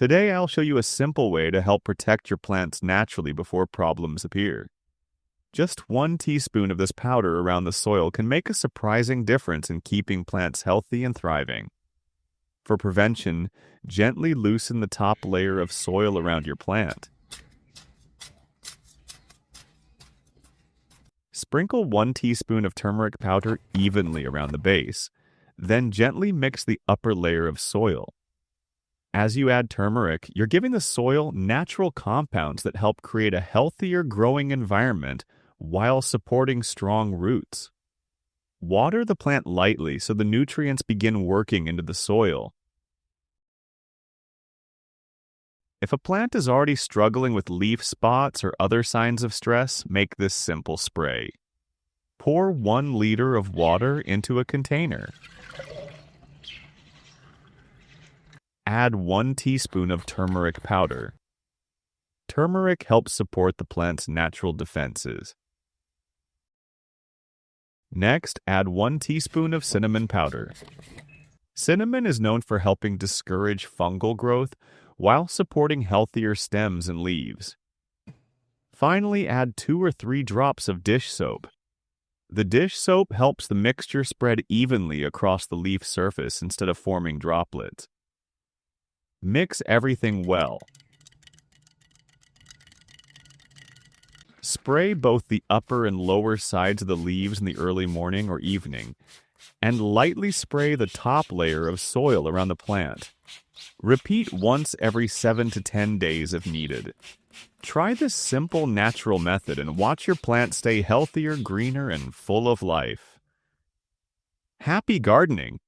Today I'll show you a simple way to help protect your plants naturally before problems appear. Just 1 teaspoon of this powder around the soil can make a surprising difference in keeping plants healthy and thriving. For prevention, gently loosen the top layer of soil around your plant. Sprinkle 1 teaspoon of turmeric powder evenly around the base, then gently mix the upper layer of soil. As you add turmeric, you're giving the soil natural compounds that help create a healthier growing environment while supporting strong roots. Water the plant lightly so the nutrients begin working into the soil. If a plant is already struggling with leaf spots or other signs of stress, make this simple spray. Pour 1 liter of water into a container. Add 1 teaspoon of turmeric powder. Turmeric helps support the plant's natural defenses. Next, add 1 teaspoon of cinnamon powder. Cinnamon is known for helping discourage fungal growth while supporting healthier stems and leaves. Finally, add 2 or 3 drops of dish soap. The dish soap helps the mixture spread evenly across the leaf surface instead of forming droplets. Mix everything well. Spray both the upper and lower sides of the leaves in the early morning or evening, and lightly spray the top layer of soil around the plant. Repeat once every 7 to 10 days if needed. Try this simple natural method and watch your plant stay healthier, greener, and full of life. Happy gardening!